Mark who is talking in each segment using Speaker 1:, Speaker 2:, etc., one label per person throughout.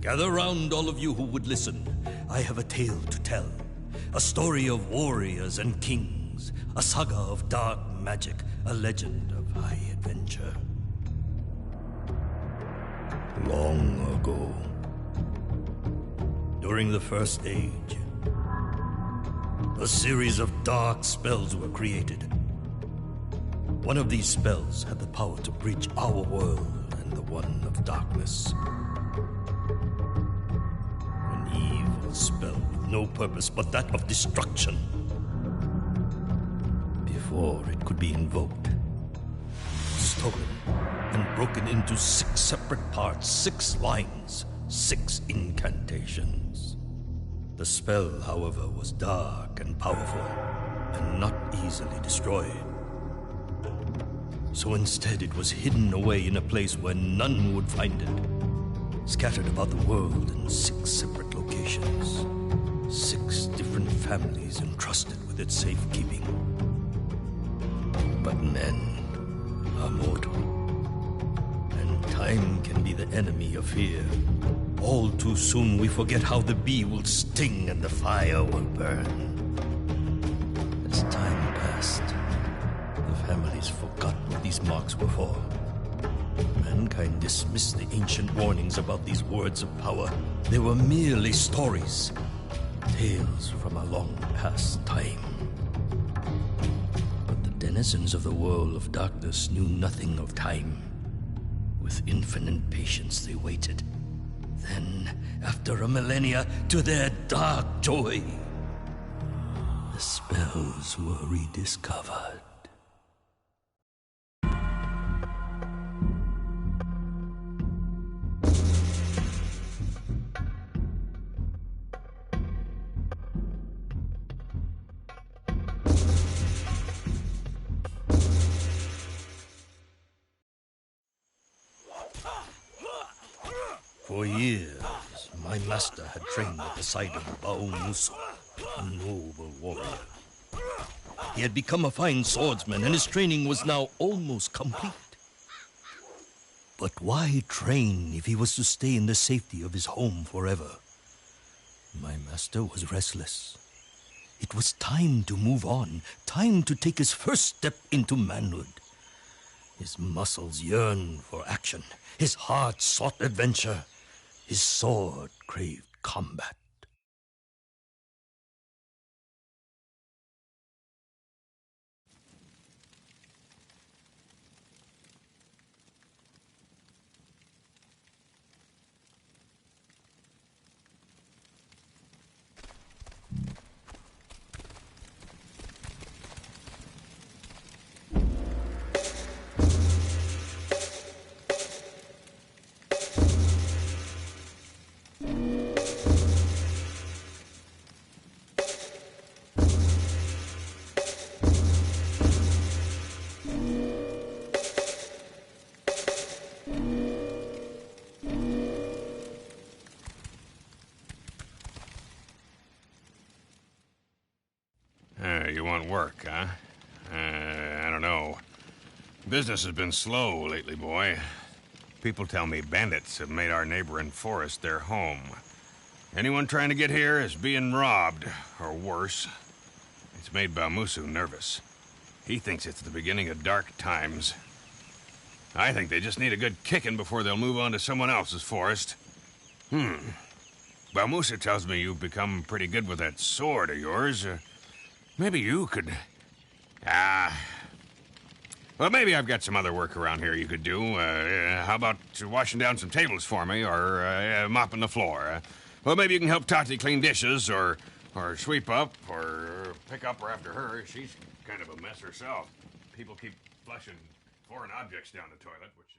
Speaker 1: Gather round, all of you who would listen. I have a tale to tell. A story of warriors and kings. A saga of dark magic. A legend of high adventure. Long ago, during the First Age, a series of dark spells were created. One of these spells had the power to bridge our world and the one of darkness. An evil spell with no purpose but that of destruction. Before it could be invoked, stolen and broken into 6 separate parts, 6 lines, 6 incantations. The spell, however, was dark and powerful, and not easily destroyed. So instead it was hidden away in a place where none would find it, scattered about the world in 6 separate locations, 6 different families entrusted with its safekeeping. But men are mortal, and time can be the enemy of fear. All too soon we forget how the bee will sting and the fire will burn. As time passed, the families forgot what these marks were for. Mankind dismissed the ancient warnings about these words of power. They were merely stories, tales from a long past time. But the denizens of the world of darkness knew nothing of time. With infinite patience they waited. Then, after a millennia, to their dark joy, the spells were rediscovered. For years, my master had trained at the side of Musu, a noble warrior. He had become a fine swordsman, and his training was now almost complete. But why train if he was to stay in the safety of his home forever? My master was restless. It was time to move on, time to take his first step into manhood. His muscles yearned for action. His heart sought adventure. His sword craved combat.
Speaker 2: You want work, huh? I don't know. Business has been slow lately, boy. People tell me bandits have made our neighboring forest their home. Anyone trying to get here is being robbed, or worse. It's made Musu nervous. He thinks it's the beginning of dark times. I think they just need a good kicking before they'll move on to someone else's forest. Musu tells me you've become pretty good with that sword of yours. Maybe you could... Well, maybe I've got some other work around here you could do. How about washing down some tables for me, or mopping the floor? Well, maybe you can help Tati clean dishes, or sweep up, or pick up her after her. She's kind of a mess herself. People keep flushing foreign objects down the toilet, which is...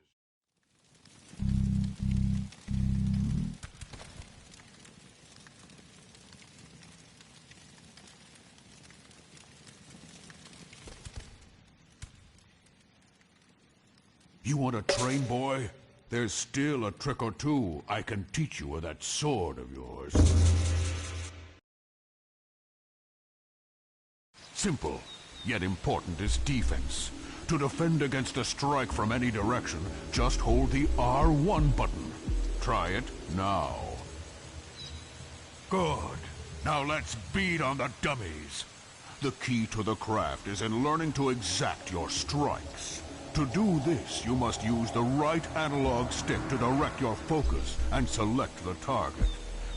Speaker 3: You want to train, boy? There's still a trick or two I can teach you with that sword of yours. Simple, yet important is defense. To defend against a strike from any direction, just hold the R1 button. Try it now. Good. Now let's beat on the dummies. The key to the craft is in learning to exact your strikes. To do this, you must use the right analog stick to direct your focus and select the target.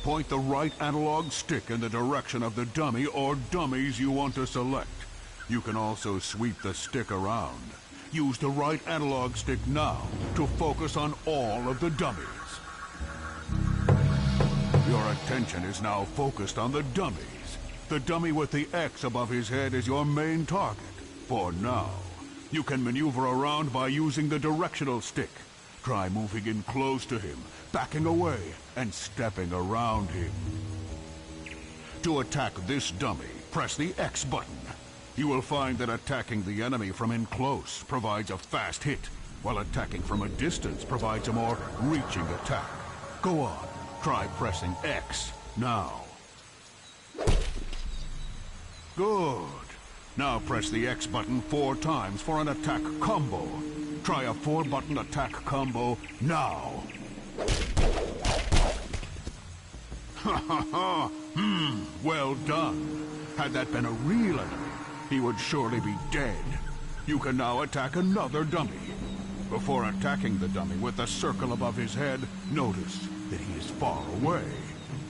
Speaker 3: Point the right analog stick in the direction of the dummy or dummies you want to select. You can also sweep the stick around. Use the right analog stick now to focus on all of the dummies. Your attention is now focused on the dummies. The dummy with the X above his head is your main target, for now. You can maneuver around by using the directional stick. Try moving in close to him, backing away, and stepping around him. To attack this dummy, press the X button. You will find that attacking the enemy from in close provides a fast hit, while attacking from a distance provides a more reaching attack. Go on, try pressing X now. Good. Now press the X button 4 times for an attack combo. Try a 4-button attack combo now. Ha ha ha! Well done. Had that been a real enemy, he would surely be dead. You can now attack another dummy. Before attacking the dummy with the circle above his head, notice that he is far away.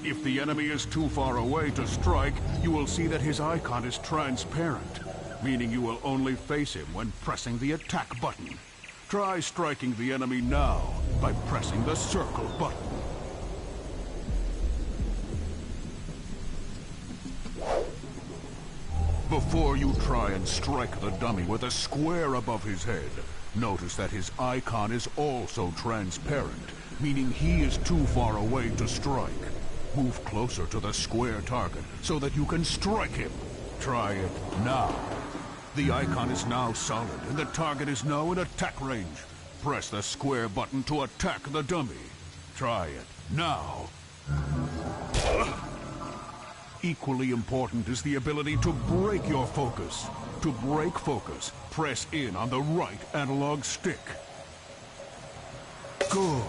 Speaker 3: If the enemy is too far away to strike, you will see that his icon is transparent, meaning you will only face him when pressing the attack button. Try striking the enemy now by pressing the circle button. Before you try and strike the dummy with a square above his head, notice that his icon is also transparent, meaning he is too far away to strike. Move closer to the square target so that you can strike him. Try it now. The icon is now solid and the target is now in attack range. Press the square button to attack the dummy. Try it now. Equally important is the ability to break your focus. To break focus, press in on the right analog stick. Good.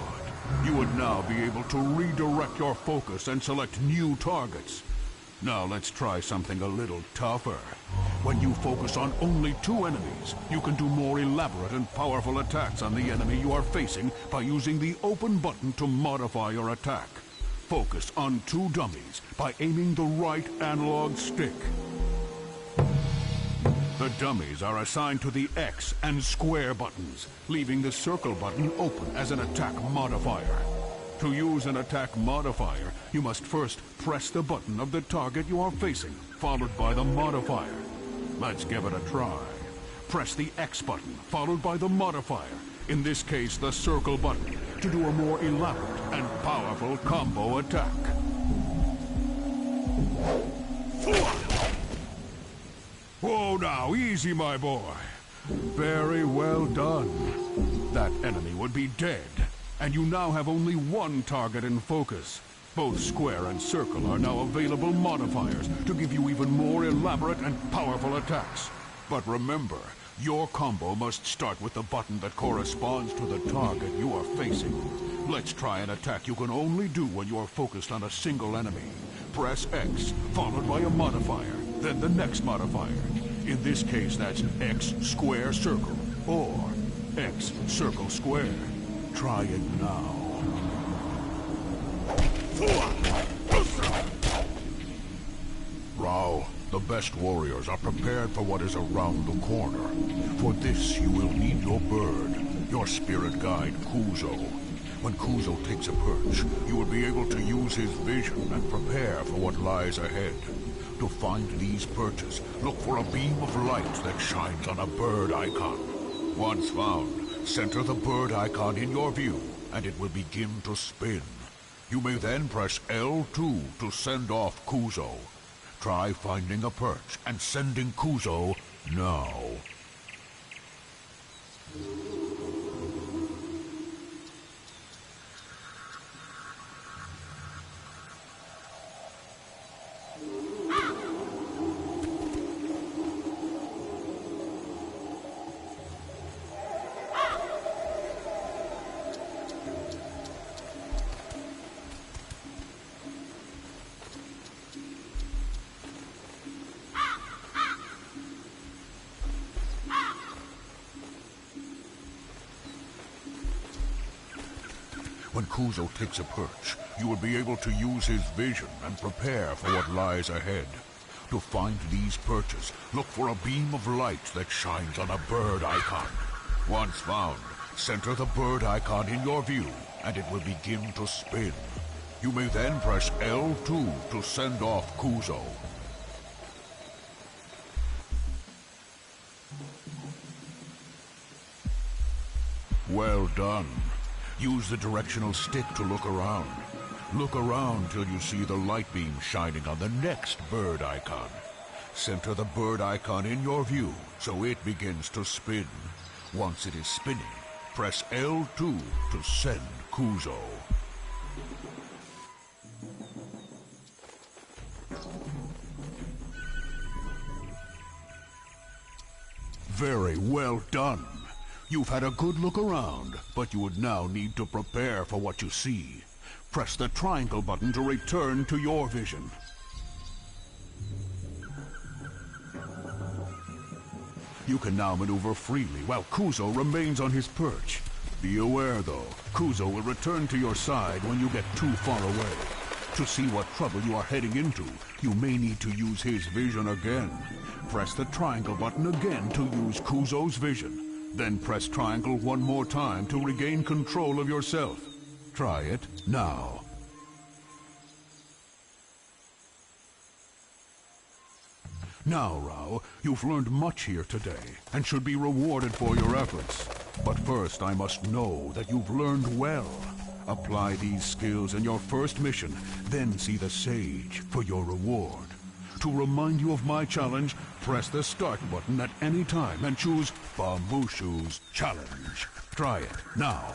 Speaker 3: You would now be able to redirect your focus and select new targets. Now let's try something a little tougher. When you focus on only 2 enemies, you can do more elaborate and powerful attacks on the enemy you are facing by using the open button to modify your attack. Focus on 2 dummies by aiming the right analog stick. The dummies are assigned to the X and square buttons, leaving the circle button open as an attack modifier. To use an attack modifier, you must first press the button of the target you are facing, followed by the modifier. Let's give it a try. Press the X button, followed by the modifier, in this case the circle button, to do a more elaborate and powerful combo attack. Whoa now, easy my boy. Very well done. That enemy would be dead, and you now have only 1 target in focus. Both square and circle are now available modifiers to give you even more elaborate and powerful attacks. But remember, your combo must start with the button that corresponds to the target you are facing. Let's try an attack you can only do when you are focused on a single enemy. Press X, followed by a modifier, then the next modifier. In this case, that's X square circle, or X circle square. Try it now. Rao, the best warriors are prepared for what is around the corner. For this, you will need your bird, your spirit guide, Kuzo. When Kuzo takes a perch, you will be able to use his vision and prepare for what lies ahead. To find these perches, look for a beam of light that shines on a bird icon. Once found, center the bird icon in your view, and it will begin to spin. You may then press L2 to send off Kuzo. Try finding a perch and sending Kuzo now. When Kuzo takes a perch, you will be able to use his vision and prepare for what lies ahead. To find these perches, look for a beam of light that shines on a bird icon. Once found, center the bird icon in your view, and it will begin to spin. You may then press L2 to send off Kuzo. Well done. Use the directional stick to look around. Look around till you see the light beam shining on the next bird icon. Center the bird icon in your view so it begins to spin. Once it is spinning, press L2 to send Kuzo. Very well done. You've had a good look around, but you would now need to prepare for what you see. Press the triangle button to return to your vision. You can now maneuver freely while Kuzo remains on his perch. Be aware, though, Kuzo will return to your side when you get too far away. To see what trouble you are heading into, you may need to use his vision again. Press the triangle button again to use Kuzo's vision. Then press triangle one more time to regain control of yourself. Try it now. Now, Rao, you've learned much here today, and should be rewarded for your efforts. But first I must know that you've learned well. Apply these skills in your first mission, then see the sage for your reward. To remind you of my challenge, press the start button at any time and choose Bamboo Shoes Challenge. Try it now.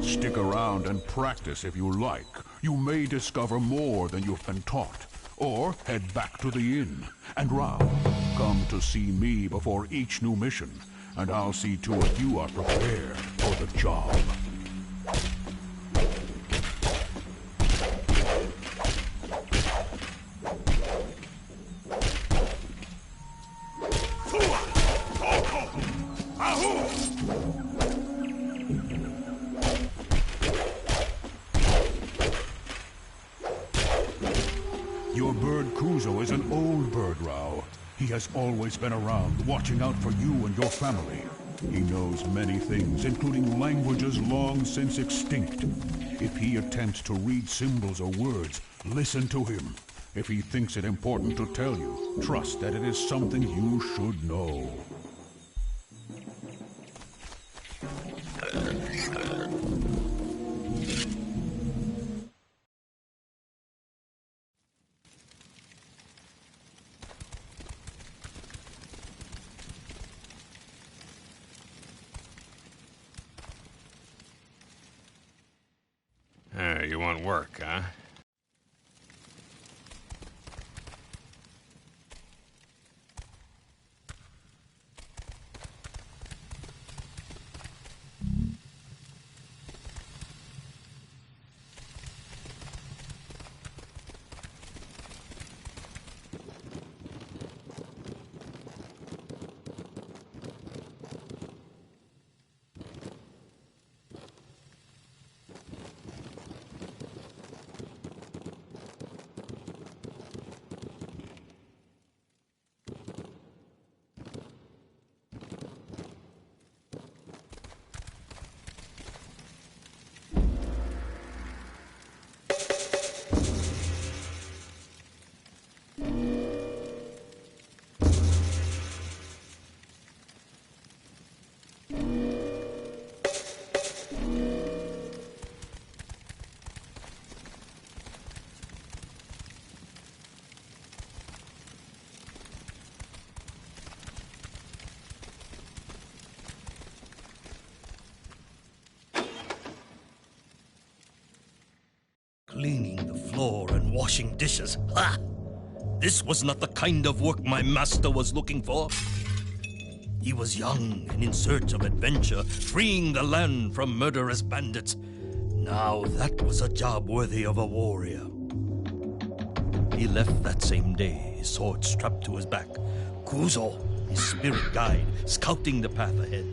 Speaker 3: Stick around and practice if you like. You may discover more than you've been taught. Or head back to the inn. And Rao, come to see me before each new mission, and I'll see to it you are prepared for the job. Your bird Kuzo is an old bird, Rao. He has always been around, watching out for you and your family. He knows many things, including languages long since extinct. If he attempts to read symbols or words, listen to him. If he thinks it important to tell you, trust that it is something you should know.
Speaker 2: You want work, huh?
Speaker 1: Cleaning the floor and washing dishes. Ha! This was not the kind of work my master was looking for. He was young and in search of adventure, freeing the land from murderous bandits. Now that was a job worthy of a warrior. He left that same day, his sword strapped to his back. Kuzo, his spirit guide, scouting the path ahead.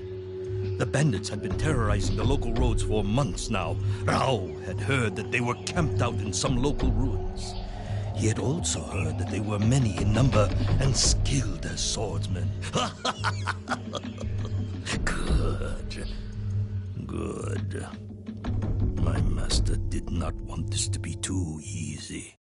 Speaker 1: The bandits had been terrorizing the local roads for months now. Rao had heard that they were camped out in some local ruins. He had also heard that they were many in number and skilled as swordsmen. Good. Good. My master did not want this to be too easy.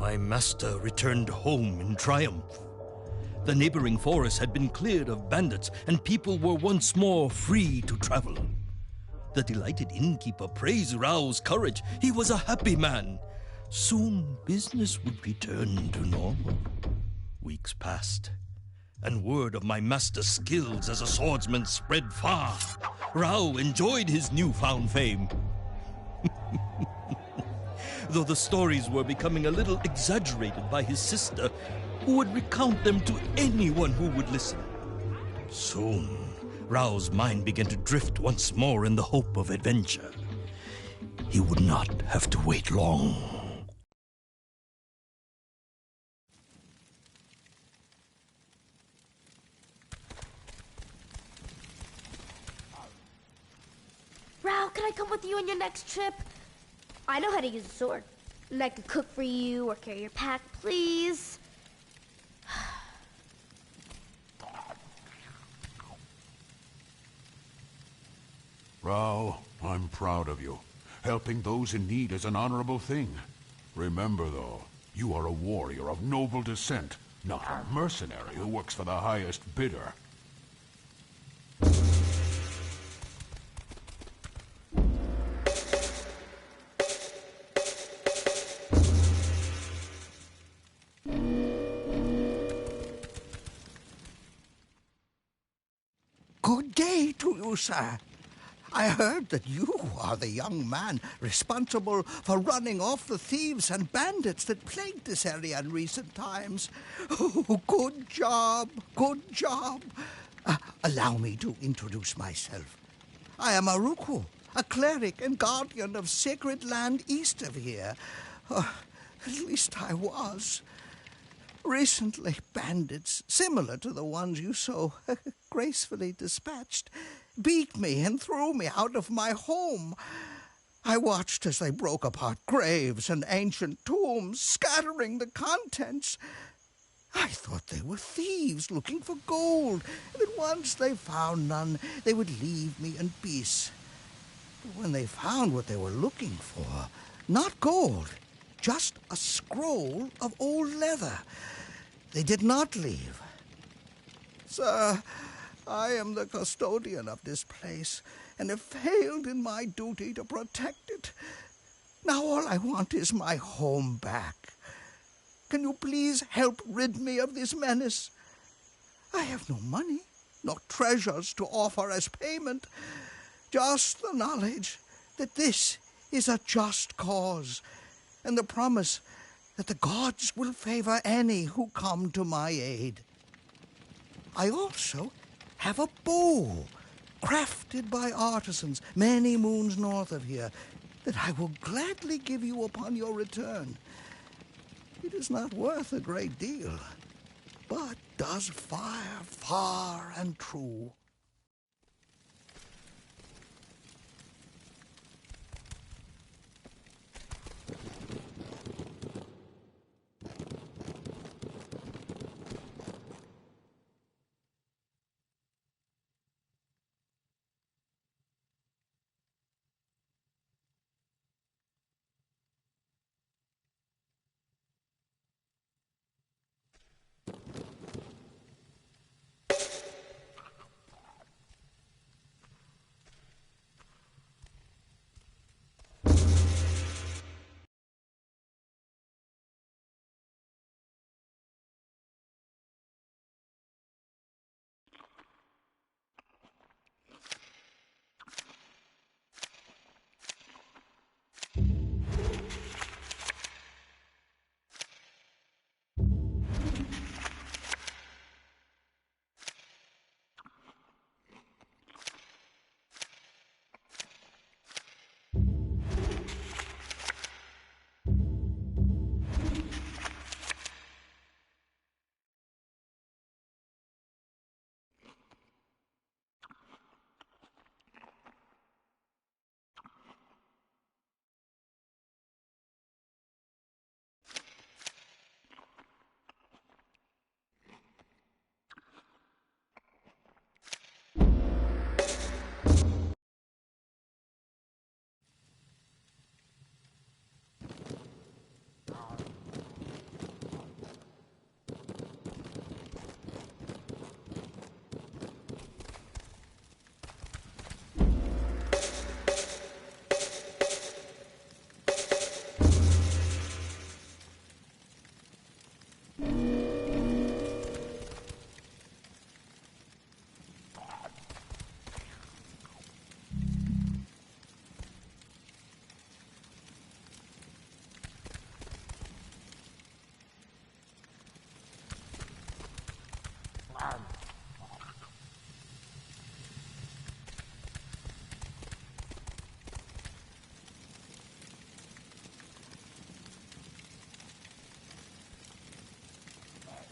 Speaker 1: my master returned home in triumph. The neighboring forest had been cleared of bandits, and people were once more free to travel. The delighted innkeeper praised Rao's courage. He was a happy man. Soon business would return to normal. Weeks passed, and word of my master's skills as a swordsman spread far. Rao enjoyed his newfound fame. Though the stories were becoming a little exaggerated by his sister, who would recount them to anyone who would listen. Soon, Rao's mind began to drift once more in the hope of adventure. He would not have to wait long.
Speaker 4: Rao, can I come with you on your next trip? I know how to use a sword. And I could cook for you or carry your pack, please.
Speaker 3: Rao, I'm proud of you. Helping those in need is an honorable thing. Remember, though, you are a warrior of noble descent, not a mercenary who works for the highest bidder.
Speaker 5: Good day to you, sir. I heard that you are the young man responsible for running off the thieves and bandits that plagued this area in recent times. Oh, good job, good job. Allow me to introduce myself. I am Aruku, a cleric and guardian of sacred land east of here. At least I was. Recently, bandits, similar to the ones you so gracefully dispatched, beat me and threw me out of my home. I watched as they broke apart graves and ancient tombs, scattering the contents. I thought they were thieves looking for gold, and that once they found none, they would leave me in peace. But when they found what they were looking for, not gold, just a scroll of old leather, they did not leave. Sir, I am the custodian of this place, and have failed in my duty to protect it. Now all I want is my home back. Can you please help rid me of this menace? I have no money, no treasures to offer as payment, just the knowledge that this is a just cause, and the promise that the gods will favor any who come to my aid. I also have a bow, crafted by artisans many moons north of here, that I will gladly give you upon your return. It is not worth a great deal, but does fire far and true.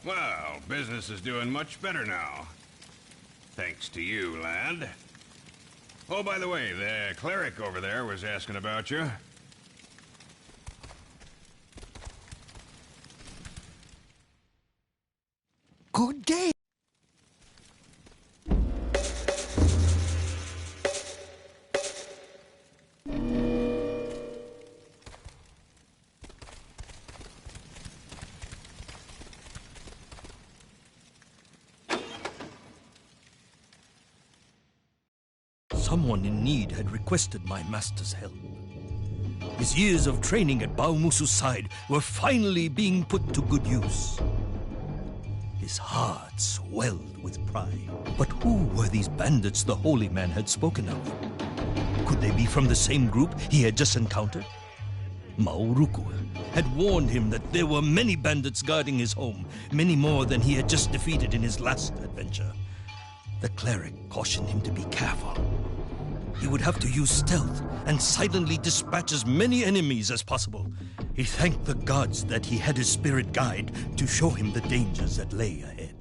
Speaker 2: Well, business is doing much better now. Thanks to you, lad. Oh, by the way, the cleric over there was asking about you.
Speaker 5: Good day.
Speaker 1: Someone in need had requested my master's help. His years of training at Baumusu's side were finally being put to good use. His heart swelled with pride. But who were these bandits the holy man had spoken of? Could they be from the same group he had just encountered? Mauruku had warned him that there were many bandits guarding his home, many more than he had just defeated in his last adventure. The cleric cautioned him to be careful. He would have to use stealth and silently dispatch as many enemies as possible. He thanked the gods that he had his spirit guide to show him the dangers that lay ahead.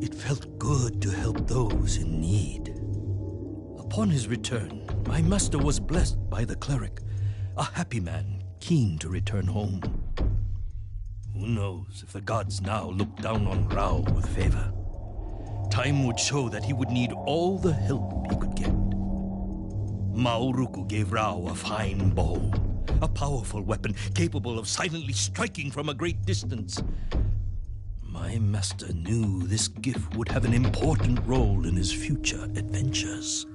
Speaker 1: It felt good to help those in need. Upon his return, my master was blessed by the cleric, a happy man keen to return home. Who knows if the gods now look down on Rao with favor? Time would show that he would need all the help he could get. Mauruku gave Rao a fine bow, a powerful weapon capable of silently striking from a great distance. My master knew this gift would have an important role in his future adventures.